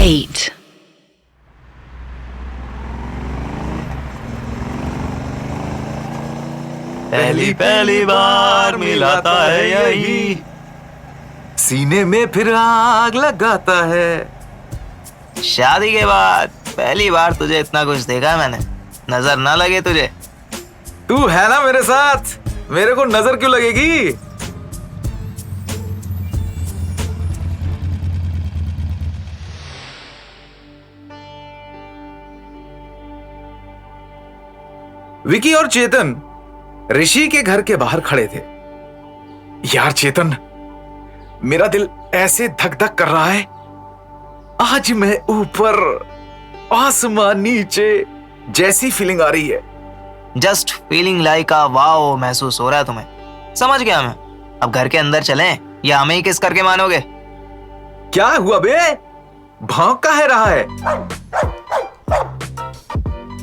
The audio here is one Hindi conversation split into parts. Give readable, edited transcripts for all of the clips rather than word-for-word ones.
8. पहली पहली बार मिलाता है यही, सीने में फिर आग लगाता है। शादी के बाद पहली बार तुझे इतना कुछ देखा मैंने, नजर ना लगे तुझे। तू है ना मेरे साथ, मेरे को नजर क्यों लगेगी? विकी और चेतन ऋषि के घर के बाहर खड़े थे। यार चेतन, मेरा दिल ऐसे धक धक कर रहा है। आज मैं ऊपर, आसमान नीचे जैसी फीलिंग आ रही है। Just feeling like a wow महसूस हो रहा है तुम्हें, समझ गया मैं। अब घर के अंदर चलें या हमें ही किस करके मानोगे? क्या हुआ बे? भौंक काहे रहा है?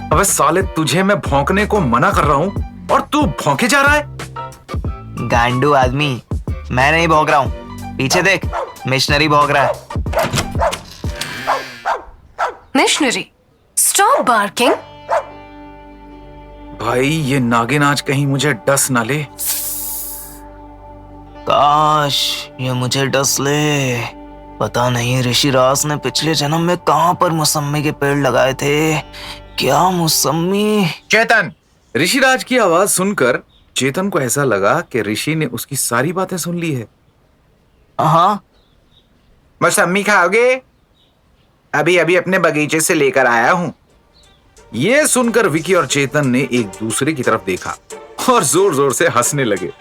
अबे साले, तुझे मैं भौंकने को मना कर रहा हूं और तू भौंके जा रहा है। गांडू आदमी, मैं नहीं भौंक रहा हूं, पीछे देख, मिशनरी भौंक रहा है। Missionary, stop barking. भाई ये नागिन आज कहीं मुझे डस ना ले। काश ये मुझे डस ले। पता नहीं ऋषिराज ने पिछले जन्म में कहां पर मौसम्मी के पेड़ लगाए थे। क्या मौसम्मी? चेतन! ऋषिराज की आवाज सुनकर चेतन को ऐसा लगा कि ऋषि ने उसकी सारी बातें सुन ली है। हाँ, मौसम्मी खाओगे? अभी अभी अपने बगीचे से लेकर आया हूं। ये सुनकर विकी और चेतन ने एक दूसरे की तरफ देखा और जोर जोर से हंसने लगे।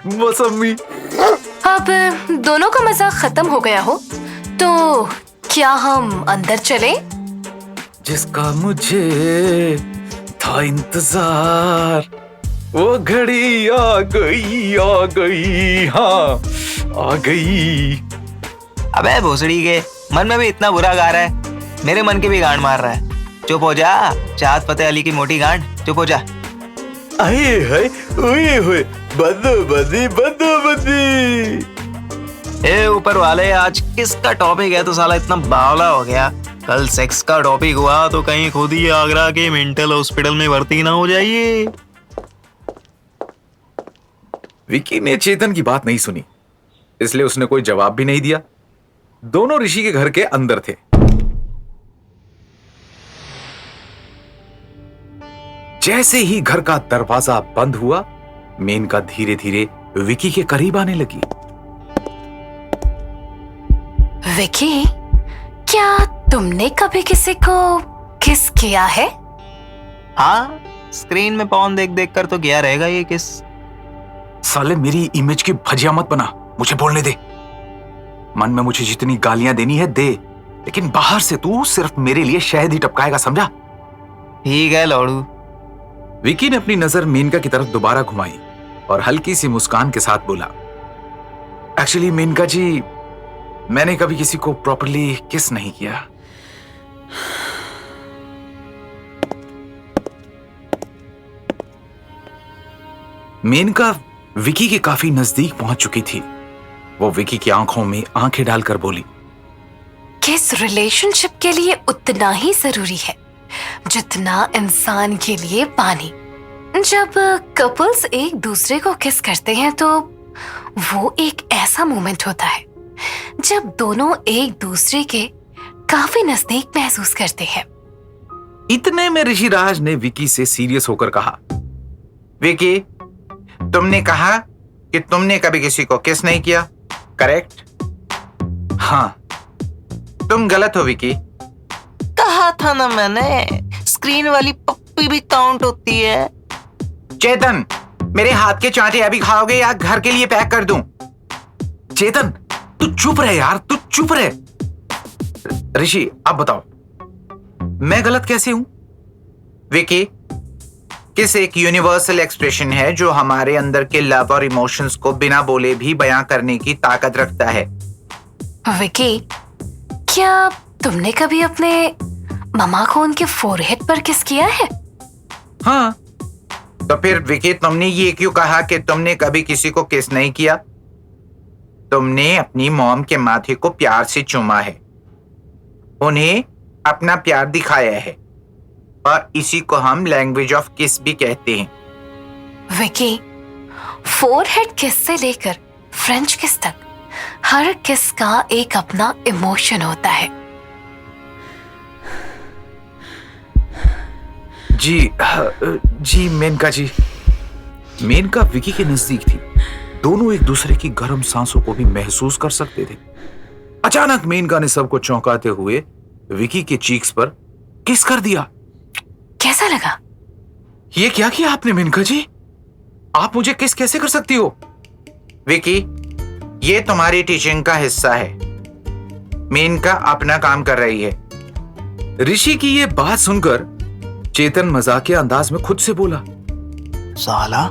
मौसम्मी। अब दोनों का मजाक खत्म हो गया हो तो क्या हम अंदर चलें? जिसका मुझे था इंतजार, वो घड़ी आ गई, हाँ आ गई। अबे भोसड़ी के, मन में भी इतना बुरा गा रहा है, मेरे मन की भी गांड मार रहा है। चुप हो जा, चाँद फतेह अली की मोटी गांड, चुप हो जा। आए हाय, ओए होए, बदोबदी। ए ऊपर वाले, आज किसका टॉपिक है तो साला इतना बावला हो गया? कल सेक्स का टॉपिक हुआ तो कहीं खुद ही आगरा के मेंटल हॉस्पिटल में भर्ती ना हो जाइए। विकी ने चेतन की बात नहीं सुनी, इसलिए उसने कोई जवाब भी नहीं दिया। दोनों ऋषि के घर के अंदर थे। जैसे ही घर का दरवाजा बंद हुआ, मेनका धीरे धीरे विकी के करीब आने लगी। विकी, क्या तुमने कभी किसी को किस किया है? हाँ, स्क्रीन में पॉर्न देख देख कर तो क्या रहेगा ये किस। साले, मेरी इमेज की भजिया मत बना, मुझे बोलने दे। मन में मुझे जितनी गालियां देनी है दे, लेकिन बाहर से तू सिर्फ मेरे लिए शहद ही टपकाएगा, समझा? ठीक है लौड़ू। विकी ने अपनी नजर मेनका की तरफ दोबारा घुमाई और हल्की सी मुस्कान के साथ बोला, एक्चुअली मेनका जी, मैंने कभी किसी को प्रॉपर्ली किस नहीं किया। मेनका विकी के काफी नजदीक पहुंच चुकी थी। वो विकी की आंखों में आंखें डालकर बोली, किस रिलेशनशिप के लिए उतना ही जरूरी है जितना इंसान के लिए पानी। जब कपल्स एक दूसरे को किस करते हैं तो वो एक ऐसा मोमेंट होता है जब दोनों एक दूसरे के काफी नजदीक महसूस करते हैं। इतने में ऋषिराज ने विकी से सीरियस होकर कहा, विकी, तुमने कहा कि तुमने कभी किसी को किस नहीं किया, करेक्ट? हाँ, तुम गलत हो विकी। कहा था ना मैंने, स्क्रीन वाली पप्पी भी काउंट होती है। चेतन, मेरे हाथ के चांटे अभी खाओगे या घर के लिए पैक कर दूं? चेतन, तू चुप रहे यार, तू चुप रहे। ऋषि, आप बताओ, मैं गलत कैसे हूं? विकी, किस एक यूनिवर्सल एक्सप्रेशन है जो हमारे अंदर के लव और इमोशंस को बिना बोले भी बयां करने की ताकत रखता है। विकी, क्या तुमने कभी अपने ममा को उनके फोरहेड पर किस किया है? हाँ, तो फिर विकी, तुमने ये क्यों कहा कि तुमने कभी किसी को किस नहीं किया? तुमने अपनी मॉम के माथे को प्यार से चूमा है, उन्हें अपना प्यार दिखाया है, और इसी को हम लैंग्वेज ऑफ किस भी कहते हैं। विकी, फोरहेड किस से लेकर फ्रेंच किस तक हर किस का एक अपना इमोशन होता है। जी मेनका जी। मेनका विकी के नजदीक थी। दोनों एक दूसरे की गर्म सांसों को भी महसूस कर सकते थे। अचानक मेनका ने सबको चौंकाते हुए विकी के चीक्स पर किस कर दिया। कैसा लगा? ये क्या किया आपने मेनका जी? आप मुझे किस कैसे कर सकती हो? विकी, ये तुम्हारी टीचिंग का हिस्सा है। मेनका अपना काम कर रही है। ऋषि की ये बात सुनकर चेतन मजाकिया अंदाज में खुद से बोला, साला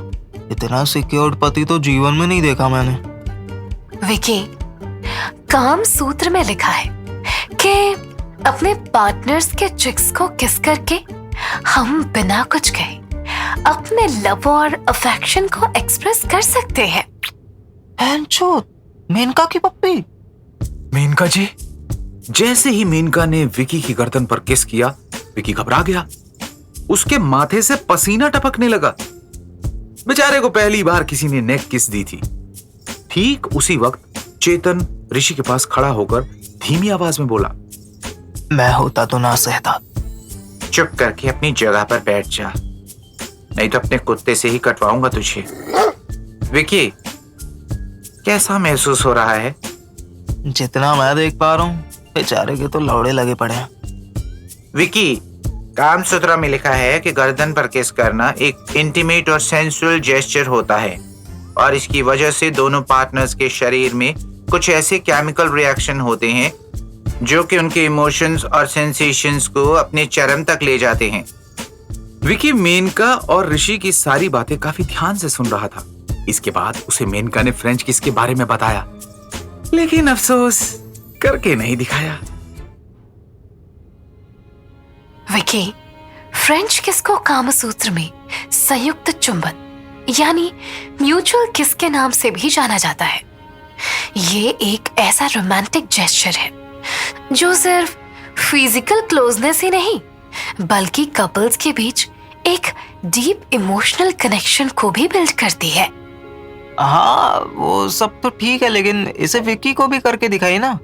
इतना सिक्योर्ड पति तो जीवन में नहीं देखा मैंने। विकी, काम सूत्र में लिखा है कि अपने पार्टनर्स के चिक्स को किस करके हम बिना कुछ कहे अपने लव और अफेक्शन को एक्सप्रेस कर सकते हैं। मेनका की पप्पी। मेनका जी। जैसे ही मेनका ने विकी की गर्दन पर किस किया, विकी घबरा गया। उसके माथे से पसीना टपकने लगा। बेचारे को पहली बार किसी ने नेक किस दी थी। ठीक उसी वक्त चेतन ऋषि के पास खड़ा होकर धीमी आवाज में बोला, मैं होता तो ना सहता। चुप करके अपनी जगह पर बैठ जा, नहीं तो अपने कुत्ते से ही कटवाऊंगा तुझे। विकी, कैसा महसूस हो रहा है? जितना मैं देख पा रहा हूँ बेचारे के तो लौड़े लगे पड़े हैं। विकी, काम सूत्र में लिखा है कि गर्दन पर किस करना एक इंटीमेट और सेंसुअल जेस्चर होता है, और इसकी वजह से दोनों पार्टनर्स के शरीर में कुछ ऐसे केमिकल रिएक्शन होते हैं जो कि उनके इमोशंस और सेंसेशंस को अपने चरम तक ले जाते हैं। विकी मेनका और ऋषि की सारी बातें काफी ध्यान से सुन रहा था। इसके बाद उसे मेनका ने फ्रेंच किस के बारे में बताया, लेकिन अफसोस करके नहीं दिखाया। विकी, फ्रेंच किस को कामसूत्र में संयुक्त चुंबन यानी म्यूचुअल किस के नाम से भी जाना जाता है। ये एक ऐसा रोमांटिक जेस्चर है जो सिर्फ फिजिकल क्लोजनेस ही नहीं बल्कि कपल्स के बीच एक डीप इमोशनल कनेक्शन को भी बिल्ड करती है। हाँ वो सब तो ठीक है, लेकिन इसे विक्की को भी करके दिखाई ना,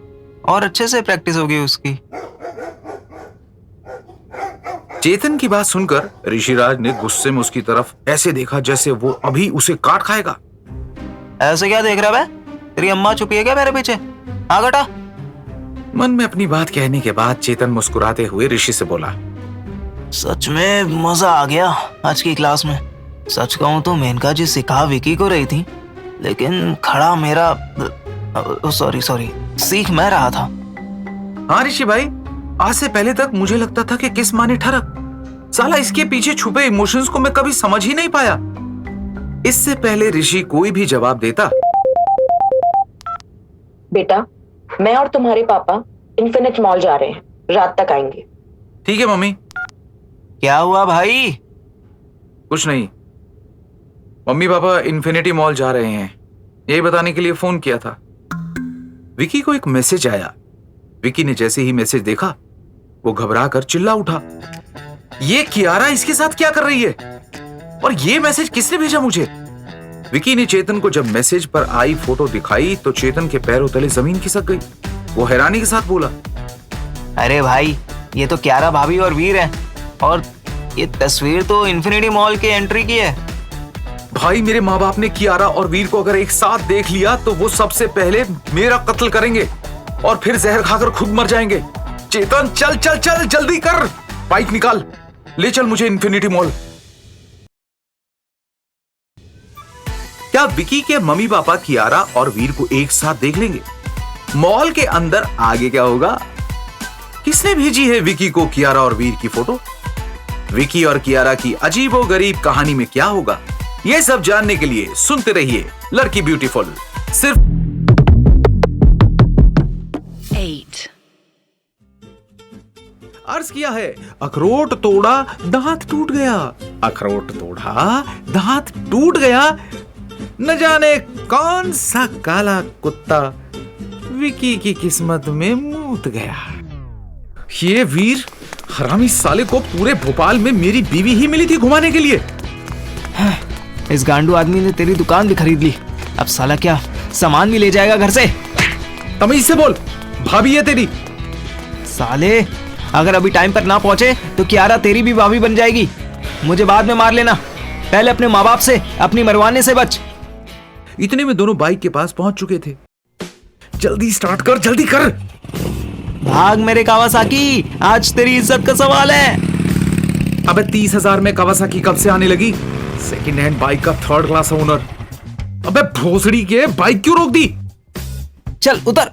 और अच्छे से प्रैक्टिस होगी उसकी। चेतन की बात सुनकर ऋषिराज ने गुस्से में उसकी तरफ ऐसे देखा जैसे वो अभी उसे काट खाएगा। ऐसे क्या देख रहा है? तेरी अम्मा छुपी है क्या मेरे पीछे? हाँ बेटा। मन में अपनी बात कहने के बाद चेतन मुस्कुराते हुए ऋषि से बोला, सच में मजा आ गया आज की क्लास में। सच कहूं तो मेनका जी सिखा विकी को रही थी, लेकिन खड़ा मेरा सॉरी सीख मैं रहा था। हाँ ऋषि भाई, आज से पहले तक मुझे लगता था कि किस माने ठरक। साला इसके पीछे छुपे इमोशंस को मैं कभी समझ ही नहीं पाया। इससे पहले ऋषि कोई भी जवाब देता, बेटा मैं और तुम्हारे पापा इन्फिनिट मॉल जा रहे हैं, रात तक आएंगे। ठीक है मम्मी। क्या हुआ भाई? कुछ नहीं, मम्मी पापा इन्फिनिटी मॉल जा रहे हैं, यही बताने के लिए फोन किया था। विकी को एक मैसेज आया। विकी ने जैसे ही मैसेज देखा वो घबरा कर चिल्ला उठा, ये कियारा इसके साथ क्या कर रही है? और ये मैसेज किसने भेजा मुझे? विकी ने चेतन को जब मैसेज पर आई फोटो दिखाई तो चेतन के पैरों तले जमीन खिसक गई। वो हैरानी के साथ बोला, अरे भाई ये तो कियारा भाभी और वीर हैं, और ये तस्वीर तो इन्फिनिटी मॉल के एंट्री की है। भाई मेरे माँ बाप ने कियारा और वीर को अगर एक साथ देख लिया तो वो सबसे पहले मेरा कत्ल करेंगे और फिर जहर खाकर खुद मर जाएंगे। चेतन चल चल चल जल्दी कर, बाइक निकाल, ले चल मुझे इन्फिनिटी मॉल। क्या विकी के मम्मी पापा कियारा और वीर को एक साथ देख लेंगे? मॉल के अंदर आगे क्या होगा? किसने भेजी है विकी को कियारा और वीर की फोटो? विकी और कियारा की अजीबोगरीब कहानी में क्या होगा? ये सब जानने के लिए सुनते रहिए लड़की ब्यूटीफुल, सिर्फ 8। अर्ज किया है, अखरोट तोड़ा दांत टूट गया। अखरोट तोड़ा दांत टूट गया, न जाने कौन सा काला कुत्ता विकी की किस्मत में मूत गया। ये वीर हरामी साले को पूरे भोपाल में मेरी बीवी ही मिली थी घुमाने के लिए। इस गांडू आदमी ने तेरी दुकान भी खरीद ली, अब साला क्या सामान भी ले जाएगा घर से। तमीज से बोल, भाभी है तेरी। साले अगर अभी टाइम पर ना पहुंचे तो कियारा तेरी भी भाभी बन जाएगी। मुझे बाद में मार लेना, पहले अपने माँ बाप से अपनी मरवाने से बच। इतने में दोनों बाइक के पास पहुंच चुके थे। जल्दी स्टार्ट कर, जल्दी कर। भाग मेरे कावासाकी, आज तेरी इज्जत का सवाल है। अबे 30,000 में कावासाकी कब से आने लगी? सेकंड हैंड बाइक का 3rd क्लास ओनर। अबे भोसड़ी के बाइक क्यों रोक दी? चल उतर,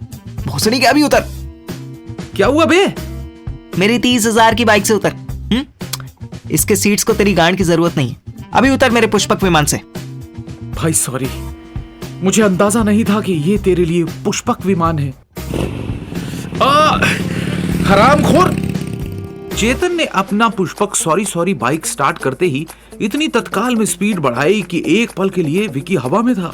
भोसड़ी के अभी उतर। क्या हुआ बे? मेरी 30,000 की बाइक से उतर। इसके सीट्स को तेरी गांड की जरूरत नहीं है, अभी उतर मेरे पुष्पक विमान से। भाई सॉरी, मुझे अंदाजा नहीं था कि ये तेरे लिए पुष्पक विमान है। हरामखोर। चेतन ने अपना पुष्पक सॉरी बाइक स्टार्ट करते ही इतनी तत्काल में स्पीड बढ़ाई कि एक पल के लिए विकी हवा में था।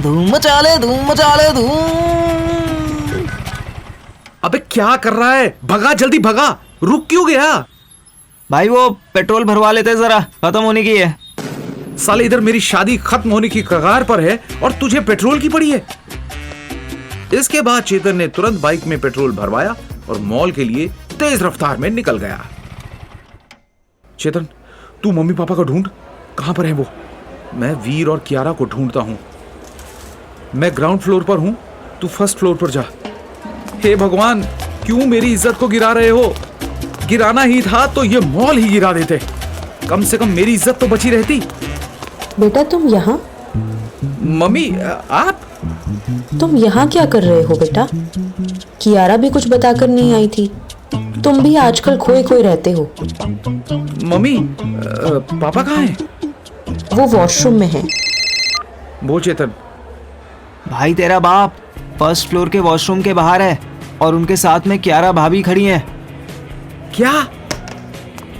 धूम मचा ले, धूम मचा ले, धूम। अबे क्या कर रहा है? भगा, जल्दी भगा। रुक क्यों गया? भाई वो पेट्रोल भरवा लेते, जरा खत्म होने की है। साले इधर मेरी शादी खत्म होने की कगार पर है और तुझे पेट्रोल की पड़ी है। इसके बाद चेतन ने तुरंत बाइक में पेट्रोल भरवाया और मॉल के लिए तेज रफ्तार में निकल गया। चेतन, तू मम्मी पापा को ढूंढ, कहां पर है वो? मैं वीर और कियारा को ढूंढता हूं। मैं ग्राउंड फ्लोर पर हूं, तू 1st फ्लोर पर जा। हे भगवान, क्यों मेरी इज्जत को गिरा रहे हो? गिराना ही था तो ये मॉल ही गिरा देते, कम से कम मेरी इज्जत तो बची रहती। बेटा तुम यहाँ? मम्मी आप? तुम यहाँ क्या कर रहे हो बेटा? कियारा भी कुछ बताकर नहीं आई थी। तुम भी आजकल खोए खोए रहते हो। मम्मी पापा कहाँ हैं? वो वॉशरूम में है। वो चेतन। भाई तेरा बाप 1st फ्लोर के वॉशरूम के बाहर है और उनके साथ में कियारा भाभी खड़ी हैं। क्या?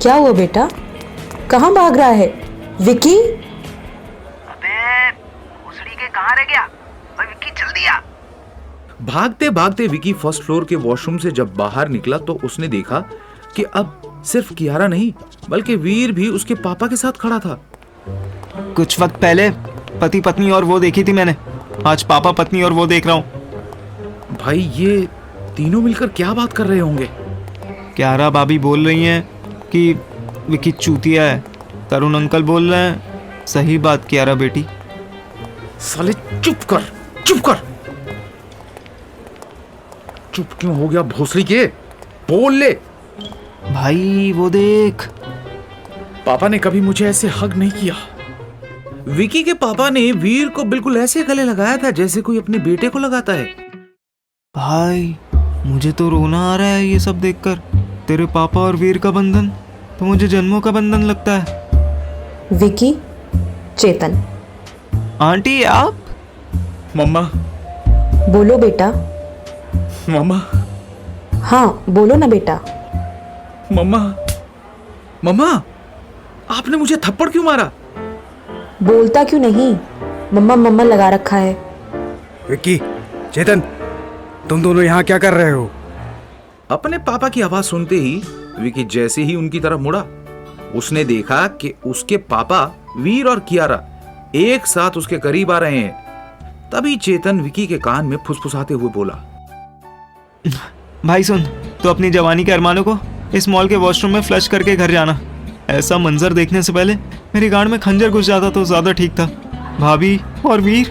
क्या हुआ बेटा? कहाँ भाग रहा है विकी? अबे भोसड़ी के कहाँ रह गया? ओए विक्की जल्दी आ। भागते भागते विकी 1st फ्लोर के वॉशरूम से जब बाहर निकला तो उसने देखा कि अब सिर्फ कियारा नहीं बल्कि वीर भी उसके पापा के साथ खड़ा था। कुछ वक्त पहले पति पत्नी और वो देखी थी मैंने, आज पापा पत्नी और वो देख रहा हूँ। भाई ये तीनों मिलकर क्या बात कर रहे होंगे? कियारा भाभी बोल रही हैं कि विकी चूतिया है, तरुण अंकल बोल रहे हैं सही बात कियारा बेटी। साले चुप कर, चुप कर। चुप क्यों हो गया भोसड़ी के? बोल ले। भाई वो देख, पापा ने कभी मुझे ऐसे हग नहीं किया। विकी के पापा ने वीर को बिल्कुल ऐसे गले लगाया था जैसे कोई अपने बेटे को लगाता है। भाई मुझे तो रोना आ रहा है ये सब देखकर। तेरे पापा और वीर का बंधन तो मुझे जन्मों का बंधन लगता है। विकी, चेतन। आंटी आप? मम्मा। बोलो बेटा। मम्मा। हाँ बोलो ना बेटा। मम्मा। मम्मा, आपने मुझे थप्पड़ क्यों मारा? बोलता क्यों नहीं? मम्मा मम्मा लगा रखा है। विक्की, चेतन, तुम दोनों यहाँ क्या कर रहे हो? अपने पापा की आवाज सुनते ही विकी जैसे ही उनकी तरफ मुड़ा, उसने देखा कि उसके पापा वीर और कियारा एक साथ उसके करीब आ रहे हैं। तभी चेतन विकी के कान में फुसफुसाते हुए बोला, भाई सुन, तो अपनी जवानी के अरमानों को इस मॉल के वॉशरूम में फ्लश करके घर जाना। ऐसा मंजर देखने से पहले मेरी गांड में खंजर घुस जाता तो ज्यादा ठीक था। भाभी और वीर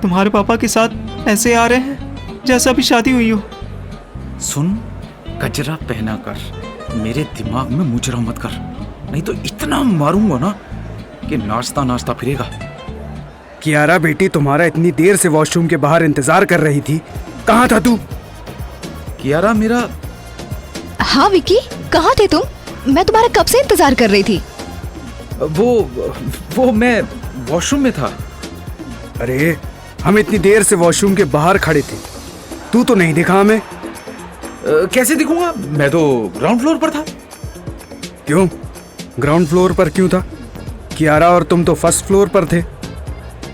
तुम्हारे पापा के साथ ऐसे आ रहे हैं जैसा अभी शादी हुई हो। सुन, गजरा पहना कर मेरे दिमाग में मुजरा मत कर, नहीं तो इतना मारूंगा ना कि नाचता नाचता फिरेगा। कियारा बेटी तुम्हारा इतनी देर से वॉशरूम के बाहर इंतजार कर रही थी, कहाँ था तू? कियारा मेरा। हाँ विकी, कहाँ थे तुम? मैं तुम्हारा कब से इंतजार कर रही थी। वो मैं वॉशरूम में था। अरे हम इतनी देर से वॉशरूम के बाहर खड़े थे, तू तो नहीं दिखा हमें। कैसे दिखूंगा? मैं तो ग्राउंड फ्लोर पर था। क्यों? ग्राउंड फ्लोर पर क्यों था? कियारा और तुम तो 1st फ्लोर पर थे।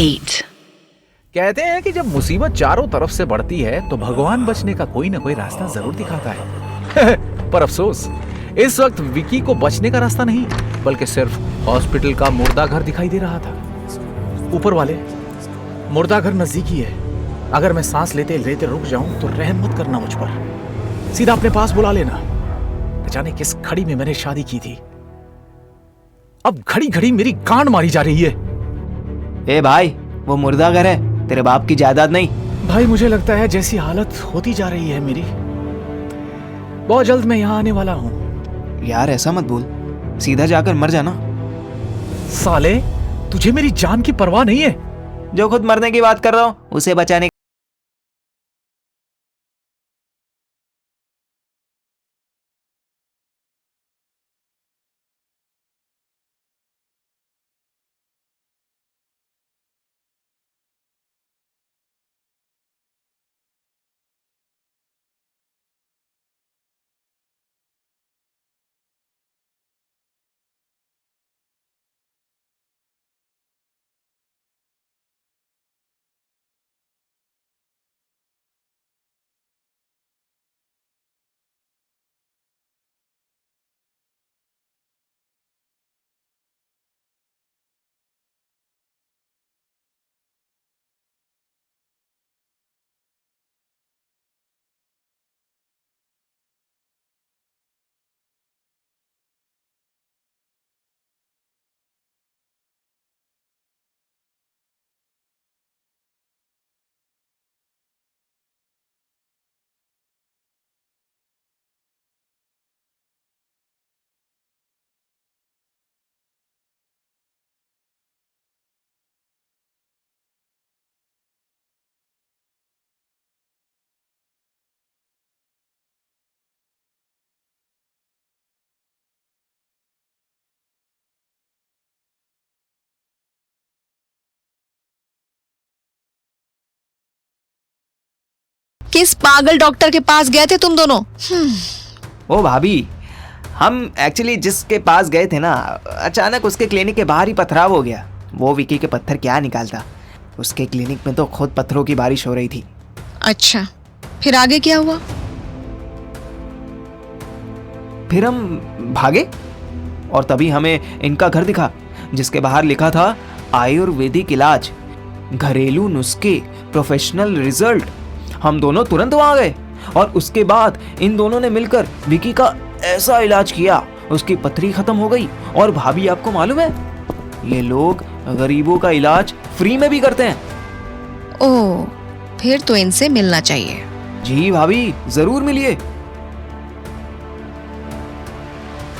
8. कहते हैं कि जब मुसीबत चारों तरफ से बढ़ती है तो भगवान बचने का कोई ना कोई रास्ता जरूर दिखाता है। पर अफसोस, इस वक्त विकी को बचने का रास्ता नहीं, बल्कि सिर्फ हॉस्पिटल का मुर्दा घर दिखाई दे रहा था। ऊपर वाले, मुर्दा घर नजदीकी है। अगर मैं सांस लेते लेते रुक जाऊं तो रहम मत करना मुझ पर, सीधा अपने पास बुला लेना। न जाने किस घड़ी में मैंने शादी की थी, अब घड़ी घड़ी मेरी गांड मारी जा रही है। ए भाई, वो मुर्दा घर है, तेरे बाप की जायदाद नहीं। भाई मुझे लगता है जैसी हालत होती जा रही है मेरी, बहुत जल्द मैं यहाँ आने वाला हूँ। यार ऐसा मत बोल, सीधा जाकर मर जाना। साले, तुझे मेरी जान की परवाह नहीं है? जो खुद मरने की बात कर रहा हूँ उसे बचाने। किस पागल डॉक्टर के पास गए थे तुम दोनों? ओ भाभी, हम एक्चुअली जिसके पास गए थे ना, अचानक उसके क्लिनिक के बाहर ही पथराव हो गया। वो विकी के पत्थर क्या निकालता, उसके क्लिनिक में तो खुद पत्थरों की बारिश हो रही थी। अच्छा, फिर आगे क्या हुआ? फिर हम भागे और तभी हमें इनका घर दिखा, जिसके बाहर लिखा था आयुर्वेदिक इलाज, घरेलू नुस्खे, प्रोफेशनल रिजल्ट। हम दोनों तुरंत वहां गए और उसके बाद इन दोनों ने मिलकर विकी का ऐसा इलाज किया, उसकी पथरी खत्म हो गई। और भाभी, आपको मालूम है, ये लोग गरीबों का इलाज फ्री में भी करते हैं। ओह, फिर तो इनसे मिलना चाहिए। जी भाभी, जरूर मिलिए।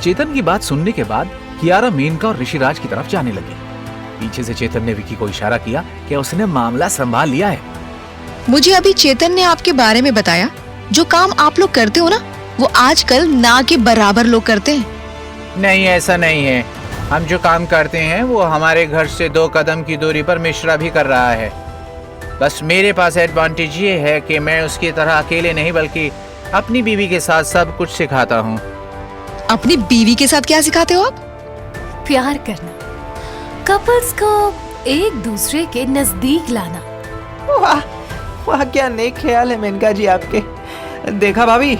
चेतन की बात सुनने के बाद कियारा मेनका और ऋषिराज की तरफ जाने लगी। पीछे से चेतन ने विकी को इशारा किया कि उसने मामला संभाल लिया है। मुझे अभी चेतन ने आपके बारे में बताया, जो काम आप लोग करते हो ना, वो आजकल ना के बराबर लोग करते हैं। नहीं, ऐसा नहीं है। हम जो काम करते हैं वो हमारे घर से 2 कदम की दूरी पर मिश्रा भी कर रहा है। बस मेरे पास एडवांटेज ये है कि मैं उसकी तरह अकेले नहीं बल्कि अपनी बीवी के साथ सब कुछ सिखाता हूँ। अपनी बीवी के साथ क्या सिखाते हो आप? प्यार करना, कपल्स को एक दूसरे के नजदीक लाना। वाह वाह, क्या नेक ख्याल है मेनका जी आपके। देखा भाभी,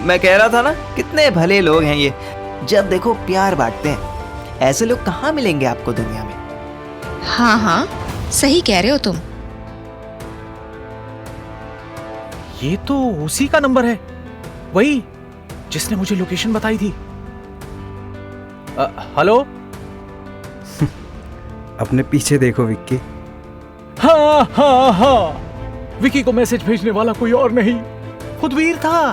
मैं कह रहा था ना, कितने भले लोग हैं ये, जब देखो प्यार बांटते हैं। ऐसे लोग कहाँ मिलेंगे आपको दुनिया में। हाँ हाँ, सही कह रहे हो तुम। ये तो उसी का नंबर है, वही जिसने मुझे लोकेशन बताई थी। हेलो। अपने पीछे देखो विक्की। हाँ हाँ हाँ, विकी को मैसेज भेजने वाला कोई और नहीं, खुद वीर था।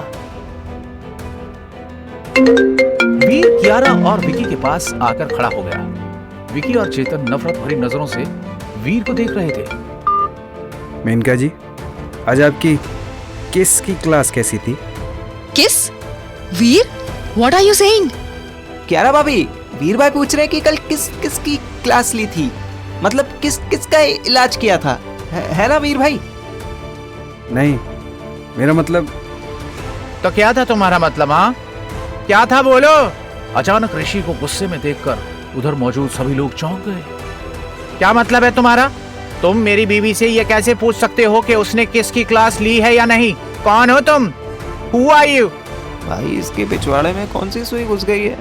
वीर कियारा और विकी के पास आकर खड़ा हो गया। विकी और चेतन नफरत भरी नजरों से वीर को देख रहे थे। मेनका जी, आज आपकी किस की क्लास कैसी थी? किस? वीर? What are you saying? Kiara भाभी, वीर भाई पूछ रहे हैं कि कल किसकी क्लास ली थी, मतलब किसका इलाज किया था, है ना वीर भाई? नहीं, मेरा मतलब। तो क्या था तुम्हारा मतलब? हाँ, क्या था, बोलो। अचानक ऋषि को गुस्से में देखकर उधर मौजूद सभी लोग चौंक गए। क्या मतलब है तुम्हारा? तुम मेरी बीवी से ये कैसे पूछ सकते हो कि उसने किसकी क्लास ली है या नहीं? कौन हो तुम? Who are you? भाई इसके पिछवाड़े में कौन सी सुई घुस गई है?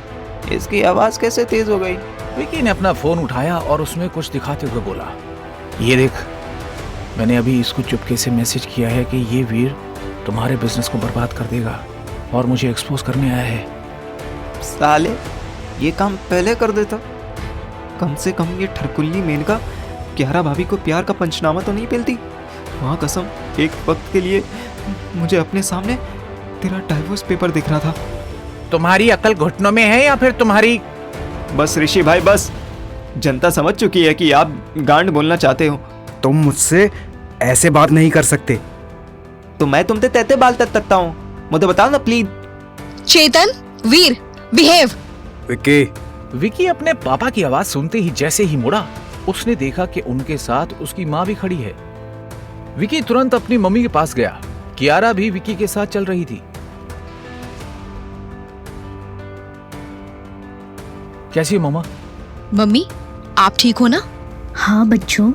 इसकी आवाज कैसे तेज हो गई? विकी ने अपना फोन उठाया और उसमें कुछ दिखाते हुए बोला, ये देख, मैंने अभी इसको चुपके से मैसेज किया है कि ये वीर तुम्हारे बिजनेस को बर्बाद कर देगा और मुझे एक्सपोज करने आया है। साले, ये काम पहले कर देता। कम से कम ये ठरकुल्ली मेनका कियारा भाभी को प्यार का पंचनामा तो नहीं पेलती। वहाँ कसम, एक वक्त के लिए मुझे अपने सामने तेरा डाइवोर्स पेपर दिख रहा था। तुम्हारी अकल घुटनों में है या फिर तुम्हारी... बस ऋषि भाई बस, जनता समझ चुकी है कि आप गांड बोलना चाहते हो। तुम मुझसे ऐसे बात नहीं कर सकते। तो मैं तुमसे तहते बाल तक तकता हूँ, मुझे बताओ ना please. Chetan, Veer, behave. Vicky, Vicky अपने पापा की आवाज सुनते ही जैसे ही मुड़ा, उसने देखा कि उनके साथ उसकी माँ भी खड़ी है। विकी तुरंत अपनी मम्मी के पास गया। कियारा भी विकी के साथ चल रही थी। कैसी हो मम्मा? मम्मी, आप ठीक हो ना? हाँ बच्चों,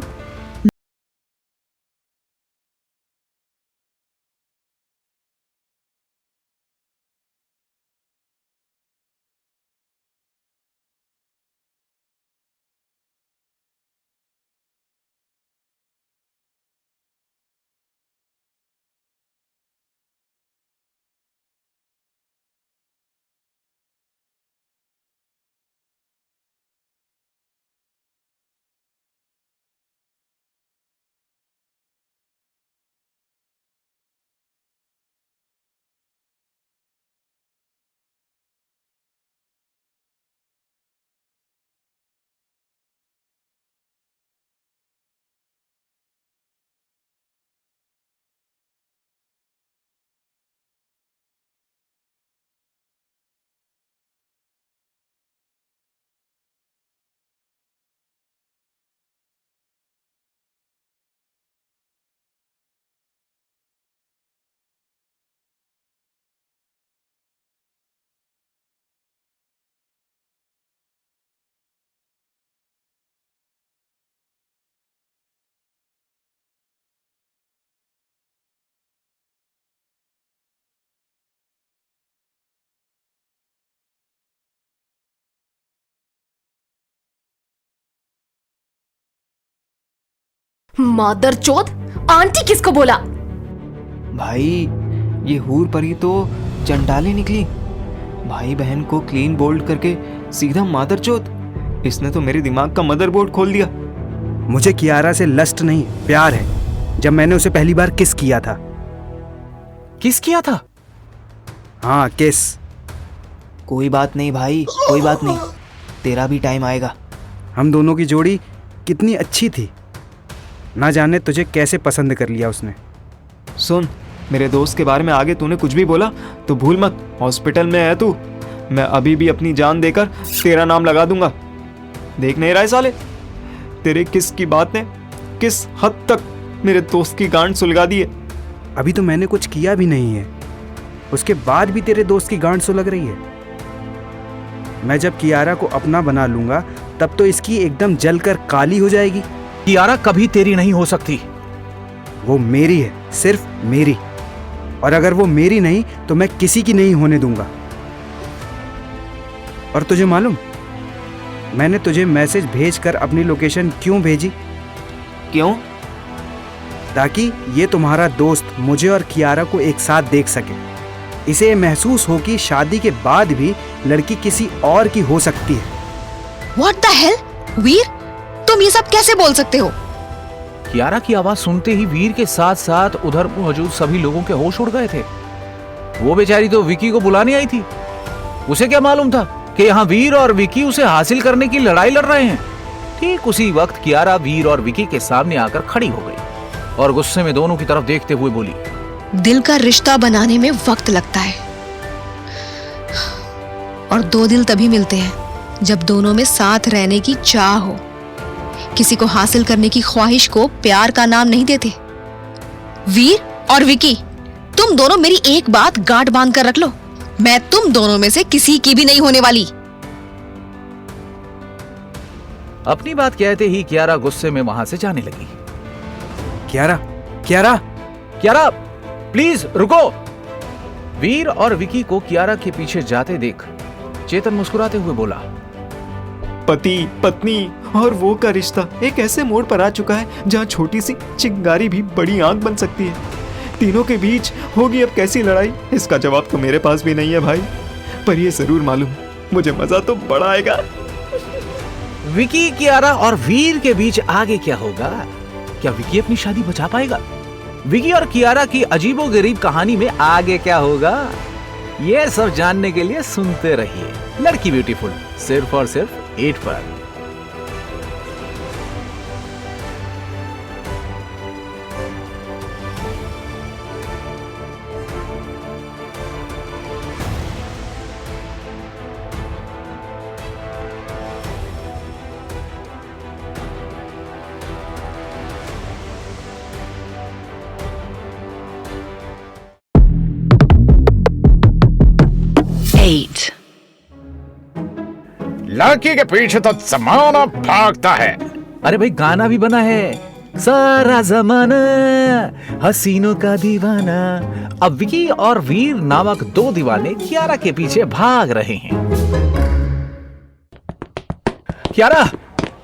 मादरचोद, आंटी किसको बोला? भाई ये हूर परी तो चंडाली निकली। भाई बहन को क्लीन बोल्ड करके सीधा मादरचोद। इसने तो मेरे दिमाग का मदरबोर्ड खोल दिया। मुझे कियारा से लस्ट नहीं, प्यार है। जब मैंने उसे पहली बार किस किया था। किस किया था? हाँ, किस। कोई बात नहीं भाई, कोई बात नहीं, तेरा भी टाइम आएगा। हम दोनों की जोड़ी कितनी अच्छी थी, ना जाने तुझे कैसे पसंद कर लिया उसने। सुन, मेरे दोस्त के बारे में आगे तूने कुछ भी बोला तो भूल मत, हॉस्पिटल में है तू। मैं अभी भी अपनी जान देकर तेरा नाम लगा दूंगा। देख नहीं रहा है साले, तेरे किस की बात ने किस हद तक मेरे दोस्त की गांड सुलगा दी है। अभी तो मैंने कुछ किया भी नहीं है, उसके बाद भी तेरे दोस्त की गांड सुलग रही है। मैं जब कियारा को अपना बना लूंगा तब तो इसकी एकदम जलकर काली हो जाएगी। कियारा कभी तेरी नहीं हो सकती। वो मेरी है, सिर्फ मेरी। और अगर वो मेरी नहीं तो मैं किसी की नहीं होने दूंगा। और तुझे मालूम, मैंने तुझे मैसेज भेजकर अपनी लोकेशन क्यों भेजी? क्यों? ताकि ये तुम्हारा दोस्त मुझे और कियारा को एक साथ देख सके। इसे महसूस हो कि शादी के बाद भी लड़की किसी और की हो सकती है। What the hell? वीर, तुम ये सब कैसे बोल सकते हो? कियारा की आवाज सुनते ही वीर के साथ साथ उधर मौजूद सभी लोगों के होश उड़ गए थे। वो बेचारी तो विकी को बुलाने आई थी। उसे क्या मालूम था कि यहाँ वीर और विकी उसे हासिल करने की लड़ाई लड़ रहे हैं। ठीक उसी वक्त कियारा वीर और विकी के सामने आकर खड़ी हो गई और गुस्से में दोनों की तरफ देखते हुए बोली, दिल का रिश्ता बनाने में वक्त लगता है और दो दिल तभी मिलते हैं जब दोनों में साथ रहने की चाह हो। किसी को हासिल करने की ख्वाहिश को प्यार का नाम नहीं देते। वीर और विकी, तुम दोनों मेरी एक बात गांठ बांध कर रख लो, मैं तुम दोनों में से किसी की भी नहीं होने वाली। अपनी बात कहते ही कियारा गुस्से में वहां से जाने लगी। कियारा, कियारा, कियारा प्लीज रुको। वीर और विकी को कियारा के पीछे जाते देख चेतन मुस्कुराते हुए बोला, पति पत्नी और वो का रिश्ता एक ऐसे मोड़ पर आ चुका है जहाँ छोटी सी चिंगारी भी बड़ी आग बन सकती है। तीनों के बीच होगी अब कैसी लड़ाई, इसका जवाब तो मेरे पास भी नहीं है भाई, पर ये जरूर मालूम मुझे मजा तो बड़ा आएगा। विकी, कियारा और वीर के बीच आगे क्या होगा? क्या विकी अपनी शादी बचा पाएगा? विकी और कियारा की अजीबोगरीब कहानी में आगे क्या होगा? ये सब जानने के लिए सुनते रहिए लड़की ब्यूटीफुल, सिर्फ और सिर्फ 8 पर। लड़की के पीछे तो जमाना भागता है। अरे भाई गाना भी बना है, सारा जमाना हसीनों का दीवाना। अब विकी और वीर नामक 2 दीवाने कियारा के पीछे भाग रहे हैं। कियारा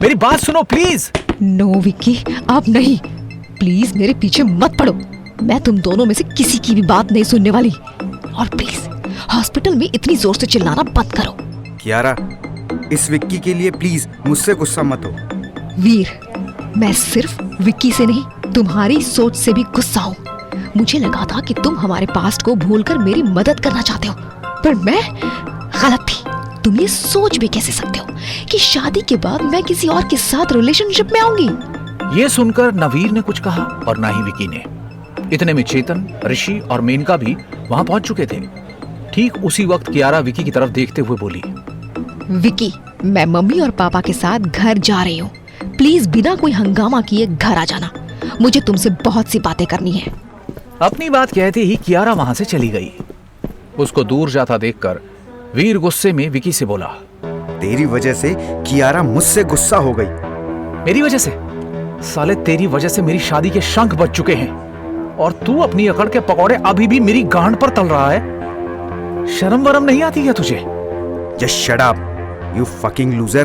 मेरी बात सुनो प्लीज। नो विक्की, आप नहीं, प्लीज मेरे पीछे मत पड़ो। मैं तुम दोनों में से किसी की भी बात नहीं सुनने वाली। और प्लीज हॉस्पिटल में इतनी जोर से चिल्लाना बंद करो। कियारा, इस विक्की के लिए प्लीज मुझसे गुस्सा मत हो। वीर, मैं सिर्फ विक्की से नहीं तुम्हारी सोच से भी गुस्सा हूँ। मुझे लगा था कि तुम हमारे पास्ट को भूलकर मेरी मदद करना चाहते हो, पर मैं गलत थी। तुम ये सोच भी कैसे सकते हो कि शादी के बाद मैं किसी और के साथ रिलेशनशिप में आऊंगी? ये सुनकर न वीर ने कुछ कहा और ना ही विकी ने। इतने में चेतन, ऋषि और मेनका भी वहां पहुंच चुके थे। ठीक उसी वक्त कियारा विकी की तरफ देखते हुए बोली, विकी, मैं मम्मी और पापा के साथ घर जा रही हूँ। प्लीज बिना कोई हंगामा किए घर आ जाना। मुझे तुमसे बहुत सी बातें करनी है। अपनी बात कहते ही कियारा वहां से चली गई। उसको दूर जाता देखकर वीर गुस्से में विकी से बोला, तेरी वजह से कियारा मुझसे गुस्सा हो गई। मेरी वजह से? साले तेरी वजह से मेरी शादी के शंख बज चुके हैं और तू अपनी अकड़ के पकौड़े अभी भी मेरी गांड पर तल रहा है। शर्म वरम नहीं आती है तुझे? Just shut up, you fucking loser.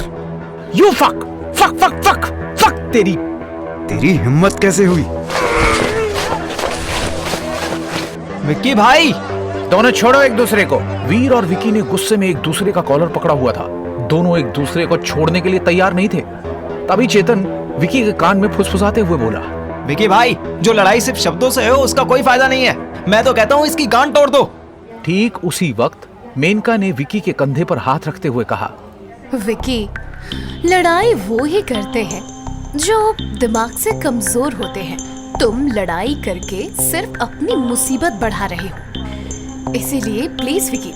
You fuck, fuck, fuck, fuck, fuck तेरी हिम्मत कैसे हुई? विक्की भाई, दोनों छोड़ो एक दूसरे को। वीर और विकी ने गुस्से में एक दूसरे का कॉलर पकड़ा हुआ था। दोनों एक दूसरे को छोड़ने के लिए तैयार नहीं थे। तभी चेतन विकी के कान में फुसफुसाते हुए बोला, विक्की भाई, जो लड़ाई सिर्फ शब्दों से हो उसका कोई फायदा नहीं है। मैं तो कहता हूँ इसकी गांड तोड़ दो। ठीक उसी वक्त मेनका ने विकी के कंधे पर हाथ रखते हुए कहा, विकी, लड़ाई वो ही करते हैं जो दिमाग से कमजोर होते हैं। तुम लड़ाई करके सिर्फ अपनी मुसीबत बढ़ा रहे हो। इसीलिए प्लीज विकी,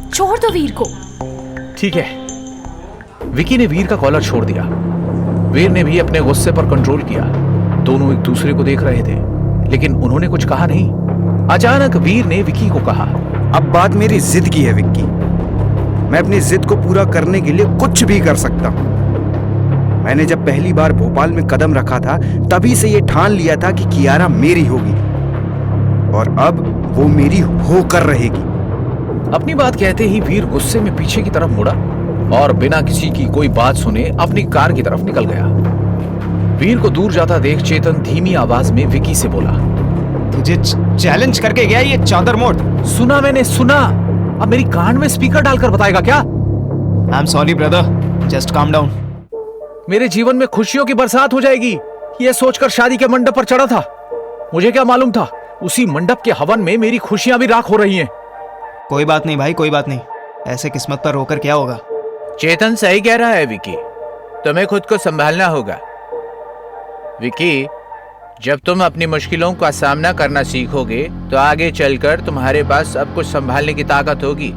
छोड़ दो वीर को। ठीक है। विकी ने वीर का कॉलर छोड़ दिया। वीर ने भी अपने गुस्से पर कंट्रोल किया। दोनों एक दूसरे को देख रहे थे, लेकिन उन्होंने कुछ कहा नहीं। अचानक वीर ने विकी को कहा, अब बात मेरी जिद की है विक्की। मैं अपनी जिद को पूरा करने के लिए कुछ भी कर सकता हूँ। मैंने जब पहली बार भोपाल में कदम रखा था तभी से ये ठान लिया था कि कियारा मेरी होगी और अब वो मेरी होकर रहेगी। अपनी बात कहते ही वीर गुस्से में पीछे की तरफ मुड़ा और बिना किसी की कोई बात सुने अपनी कार की तरफ निकल गया। वीर को दूर जाता देख चेतन धीमी आवाज में विकी से बोला, तुझे चैलेंज करके गया ये चादर मोड़। सुना मैंने, सुना। अब मेरी कान में स्पीकर डालकर बताएगा क्या? I am sorry brother, just calm down. मेरे जीवन में खुशियों की बरसात हो जाएगी, यह सोचकर शादी के मंडप पर चढ़ा था। मुझे क्या मालूम था उसी मंडप के हवन में मेरी खुशियां भी राख हो रही हैं। कोई बात नहीं भाई, कोई बात नहीं। ऐसे किस्मत पर रोकर क्या होगा। चेतन सही कह रहा है विकी, तुम्हें खुद को संभालना होगा। विकी, जब तुम अपनी मुश्किलों का सामना करना सीखोगे तो आगे चलकर तुम्हारे पास सब कुछ संभालने की ताकत होगी।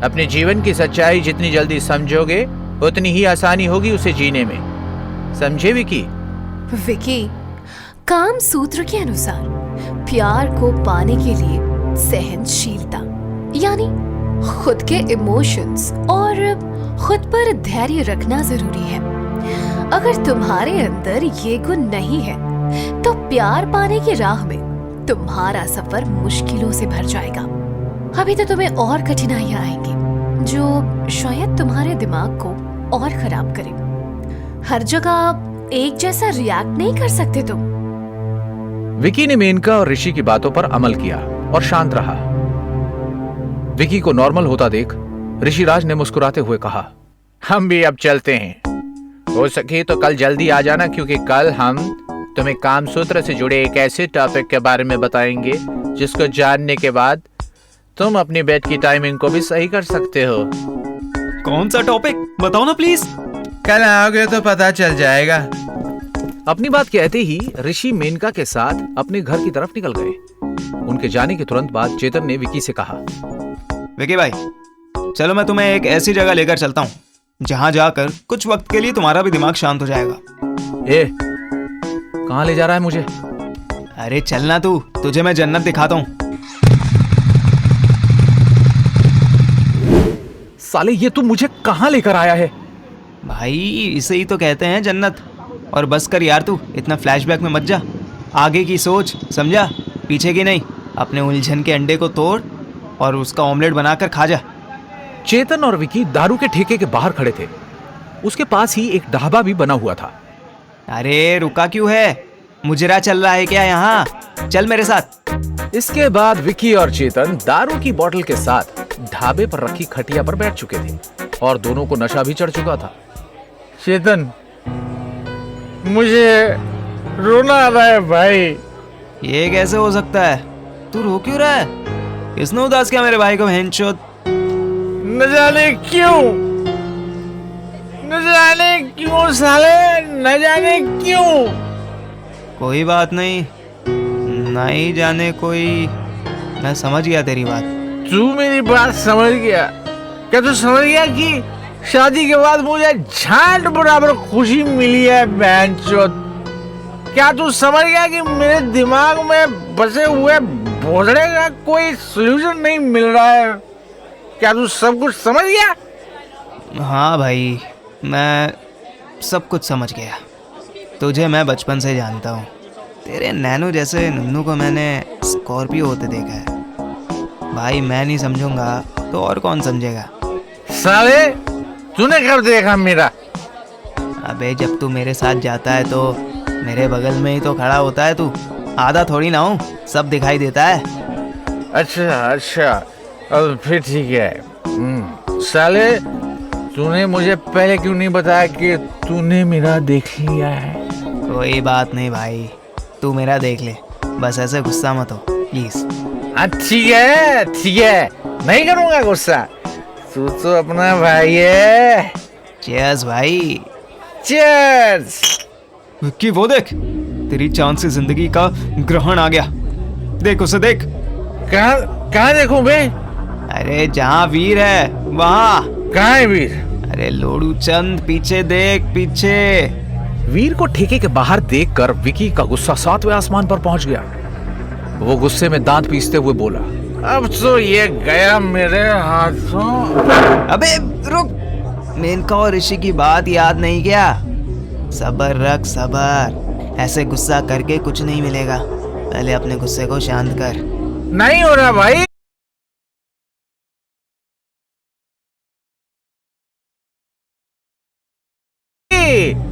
अपने जीवन की सच्चाई जितनी जल्दी समझोगे उतनी ही आसानी होगी उसे जीने में। समझे विकी? विकी, काम सूत्र के अनुसार प्यार को पाने के लिए सहनशीलता यानी खुद के इमोशंस और खुद पर धैर्य रखना जरूरी है। अगर तुम्हारे अंदर ये गुण नहीं है तो प्यार पाने की राह में तुम्हारा सफर मुश्किलों से भर जाएगा। अभी तो तुम्हें और कठिनाइयां आएंगी जो शायद तुम्हारे दिमाग को और खराब करे। हर जगह एक जैसा रिएक्ट नहीं कर सकते तुम। विकी ने मेनका और ऋषि की बातों पर अमल किया और शांत रहा। विकी को नॉर्मल होता देख ऋषिराज ने मुस्कुराते हुए कहा, हम भी अब चलते हैं। हो सके तो कल जल्दी आ जाना, क्योंकि कल हम तुम्हें कामसूत्र से जुड़े एक ऐसे टॉपिक के बारे में बताएंगे जिसको जानने के बाद तुम अपनी बेड की टाइमिंग को भी सही कर सकते हो। कौन सा टॉपिक बताओ ना प्लीज। कल आओगे तो पता चल जाएगा। अपनी बात कहते ही ऋषि मेनका के साथ अपने घर की तरफ निकल गए। उनके जाने के तुरंत बाद चेतन ने विकी से कहा, विकी भाई चलो मैं तुम्हें एक ऐसी जगह लेकर चलता हूँ जहाँ जाकर कुछ वक्त के लिए तुम्हारा भी दिमाग शांत हो जाएगा। कहाँ ले जा रहा है मुझे? अरे चलना तू, तुझे मैं जन्नत दिखाता हूँ। साले ये तू मुझे कहाँ लेकर आया है? भाई इसे ही तो कहते हैं जन्नत। और बस कर यार, तू इतना फ्लैशबैक में मत जा। आगे की सोच, समझा? पीछे की नहीं। अपने उलझन के अंडे को तोड़ और उसका ऑमलेट बनाकर खा जा। चेतन और विकी दारू के ठेके के बाहर खड़े थे। उसके पास ही एक ढाबा भी बना हुआ था। अरे रुका क्यों है? मुजरा चल रहा है क्या यहाँ? चल मेरे साथ। इसके बाद विकी और चेतन दारू की बोतल के साथ ढाबे पर रखी खटिया पर बैठ चुके थे और दोनों को नशा भी चढ़ चुका था। चेतन, मुझे रोना आ रहा है भाई। ये कैसे हो सकता है? तू रो क्यों रहा है? किसने उदास किया मेरे भाई को? हेंचोद न जाने क्यों, न जाने क्यों साले, न जाने क्यों। कोई बात नहीं, नहीं जाने कोई। मैं समझ गया तेरी बात। तू मेरी बात समझ गया? क्या तू समझ गया कि शादी के बाद मुझे झांट बराबर खुशी मिली है बहनचोद? क्या तू समझ गया कि मेरे दिमाग में बसे हुए भोसड़े का कोई सलूशन नहीं मिल रहा है? क्या तू सब कुछ समझ गया? हाँ भाई, मैं सब कुछ समझ गया। तुझे मैं बचपन से जानता हूँ। तेरे नैनो जैसे नन्नू को मैंने स्कॉर्पियो होते देखा है। भाई मैं नहीं समझूंगा तो और कौन समझेगा? साले तूने कब देखा मेरा? अबे जब तू मेरे साथ जाता है तो मेरे बगल में ही तो खड़ा होता है तू। आधा थोड़ी ना हूँ, सब दिखाई देता है। अच्छा अच्छा, अब फिर ठीक है। साले तूने मुझे पहले क्यों नहीं बताया कि तूने मेरा देख लिया है? कोई बात नहीं भाई, तू मेरा देख ले, बस ऐसे गुस्सा मत हो प्लीज। ठीक है ठीक है, नहीं करूँगा गुस्सा। तू तो अपना भाई है। चीयर्स भाई। चीयर्स। विक्की वो देख, तेरी चांद से जिंदगी का ग्रहण आ गया। देख उसे देख। कहाँ देखूं बे? अरे जहाँ वीर है वहाँ। कहाँ है वीर? अरे लोड़ू चंद, पीछे देख पीछे। वीर को ठेके के बाहर देखकर विकी का गुस्सा 7वें आसमान पर पहुंच गया। वो गुस्से में दांत पीसते हुए बोला, अब तो ये गया मेरे हाथों। अबे रुक, मेनका और ऋषि की बात याद नहीं क्या? सबर रख सबर, ऐसे गुस्सा करके कुछ नहीं मिलेगा। पहले अपने गुस्से को शांत कर। नहीं हो रहा भाई।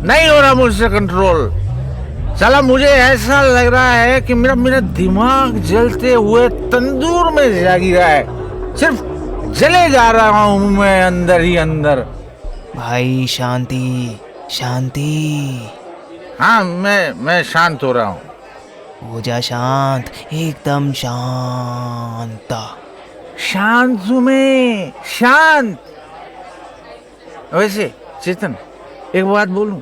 नहीं हो रहा मुझसे कंट्रोल। साला मुझे ऐसा लग रहा है कि मेरा दिमाग जलते हुए तंदूर में जा गिरा है। सिर्फ जले जा रहा हूँ मैं अंदर ही अंदर। भाई शांति शांति। हाँ मैं शांत हो रहा हूँ। हो जा शांत, एकदम शांत। शांत हूँ मैं, शांत। वैसे चेतन, एक बात बोलूं?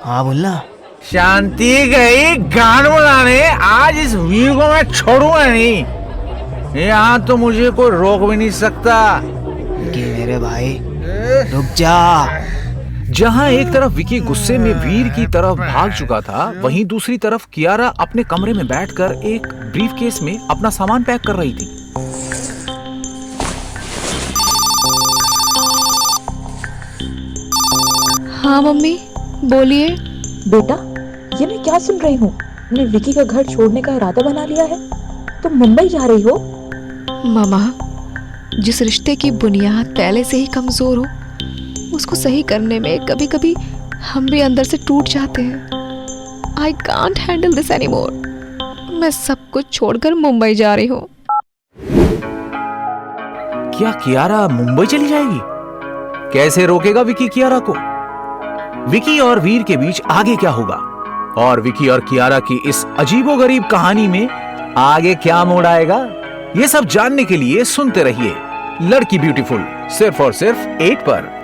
हाँ बोलना। शांति गई गान बनाने, आज इस वीर को मैं छोड़ूंगा नहीं। यहाँ तो मुझे कोई रोक भी नहीं सकता। कि मेरे भाई रुक जा। जहां एक तरफ विकी गुस्से में वीर की तरफ भाग चुका था, वहीं दूसरी तरफ कियारा अपने कमरे में बैठकर एक ब्रीफकेस में अपना सामान पैक कर रही थी। हाँ मम्मी बोलिए। बेटा, ये मैं क्या सुन रही हूँ? तुमने विकी का घर छोड़ने का इरादा बना लिया है? तुम मुंबई जा रही हो? मामा, जिस रिश्ते की बुनियाद पहले से ही कमजोर हो उसको सही करने में कभी कभी हम भी अंदर से टूट जाते हैं। I can't handle this anymore. मैं सब कुछ छोड़कर मुंबई जा रही हूँ। क्या कियारा मुंबई चली जाएगी? कैसे रोकेगा विकी कियारा को? विकी और वीर के बीच आगे क्या होगा? और विकी और कियारा की इस अजीबोगरीब कहानी में आगे क्या मोड़ आएगा? ये सब जानने के लिए सुनते रहिए लड़की ब्यूटीफुल, सिर्फ और सिर्फ 8 पर।